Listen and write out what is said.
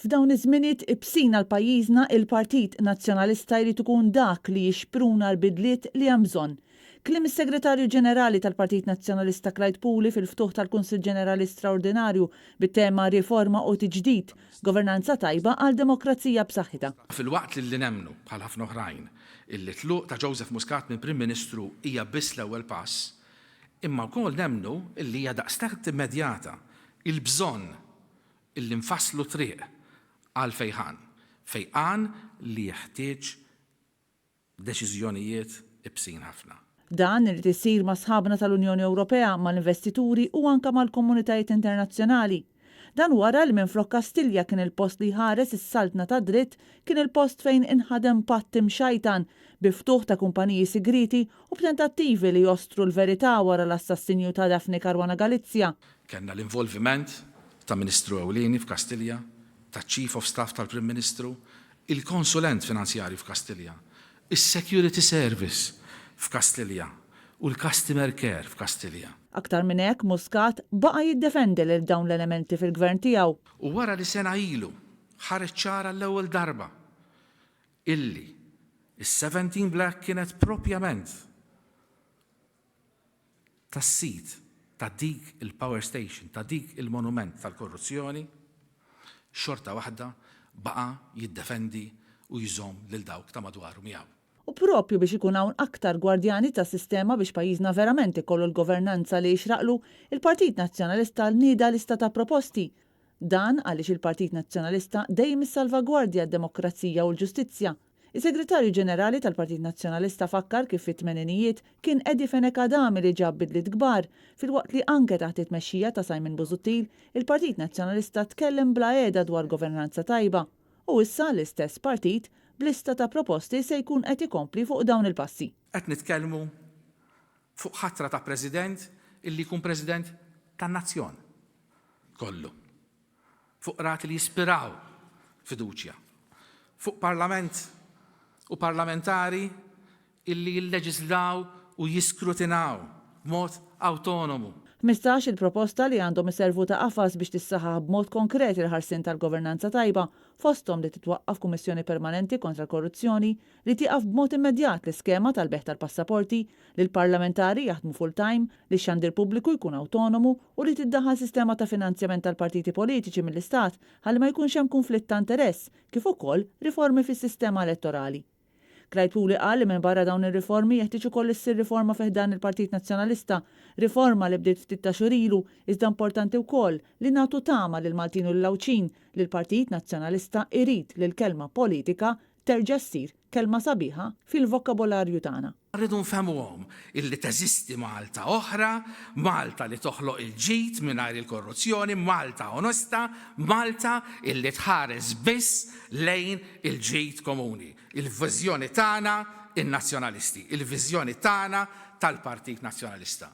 F'dawn iż-żminiet ibsin għal pajjiżna il-Partit Nazzjonalista jrid ikun dak li jixpruna l-bidliet li hemm bżonn. Kliem is-Segretarju Ġenerali tal-Partit Nazzjonalista Clyde Puli fil-ftuħ tal-Kunsill Ġenerali Straordinarju bit-tema riforma u tiġdid governanza tajba għal demokrazija b'saħħitha. Fil-waqt li nemnu bħal ħafna oħrajn illi tluq ta' Joseph Muscat minn Prim Ministru hija biss l-ewwel pass, imma wkoll nemnu illi hija daqstant immedjata il-bżonn illi nfasslu triq għal fejqan li jeħtieġ deċiżjonijiet ibsin ħafna. Dan irid isir ma' sħabna tal-Unjoni Ewropea, mal-investituri u anke mal-komunitajiet internazzjonali. Dan wara li minflok Kastilja kien il-post li ħares is-saltna ta' dritt kien il-post fejn inħadem patt imxajtan biftuħ ta' kumpaniji sigriti u b'tentattivi li jostru l-verità wara l-assassinju ta' Daphne Caruana Galizia. Kenna l-involviment ta' Ministru Ewlieni f'Kastilja, ta' Chief of Staff tal-Prim Ministru, il-konsulent finanzjarju f'Kastilja, is-Security Service f'Kastilja u l-Customer Care f'Kastilja. Aktar minn hekk Muscat baqa' jiddefendi lil dawn l-elementi fil-gvern tiegħu. U wara li sena ilu ħareġ ċara l-ewwel darba illi is-17 Black kienet propjament tas-sit ta' dik il-power station, ta' dik il-monument tal-korruzzjoni, xorta waħda baqa' jiddefendi u jżomm lil dawk ta' madwaru miegħu. U propju biex ikun hawn aktar gwardjani ta' sistema biex pajjiżna verament ikollu l-governanza li jixraqlu, il-Partit Nazzjonalista nieda lista ta' proposti. Dan għaliex il-Partit Nazzjonalista dejjem issalvagwardja d-demokrazija u l-ġustizzja. Is-Segretarju Ġenerali tal-Partit Nazzjonalista fakkar kif fit-tmeninijiet kien Edi Fenekadami li ġab bidliet kbar filwaqt li anke taħt it-tmexxija ta' Simon Busuttil, il-Partit Nazzjonalista tkellem bla qiegħda dwar governanza tajba. U issa l-istess partit b'lista ta' proposti se jkun qed ikompli fuq dawn il-passi. Qed nitkellmu fuq ħatra ta' President illi jkun President tan-nazzjon kollu. Fuq rati li jispiraw fiduċja. Fuq Parlament u parlamentari illi jilleġislaw u jiskrutinaw b'mod autonomu. 15 il-proposta li għandhom iservu ta' qafas biex tissaħħaħ b'mod konkret il-ħarsien tal-governanza tajba, fosthom li titwaqqaf Kummissjoni Permanenti kontra l-Korruzzjoni, li tieqaf b'mod immedjat l-iskema tal-beħ tal-passaporti, li l-parlamentari jaħdmu full-time, li x-xandir pubbliku jkun autonomu u li tiddaħħal sistema ta' finanzjament tal-partiti politiċi mill-Istat ħalli ma jkunx hemm konflitt ta' interess, kif ukoll riformi fis-sistema elettorali. Clyde Puli qal li minn barra dawn ir-riformi jeħtieġ ukoll issir riforma fih dan il-Partit Nazzjonalista, riforma li bdiet ftit ta' xhur ilu, iżda importanti wkoll li nagħtu tama lil Maltin u l-Lawċin li l-Partit Nazzjonalista irid li l-kelma politika terġa' ssir kelma sabiħa fil-vokabolarju tagħna. Rridu nfehmuhom illi teżisti Malta oħra, Malta li toħloq il-ġid mingħajr il-korruzzjoni, Malta onesta, Malta illi tħares biss lejn il-ġid komuni. Il-viżjoni tagħna in-nazzjonalisti, il-viżjoni tagħna tal-Partit Nazzjonalista.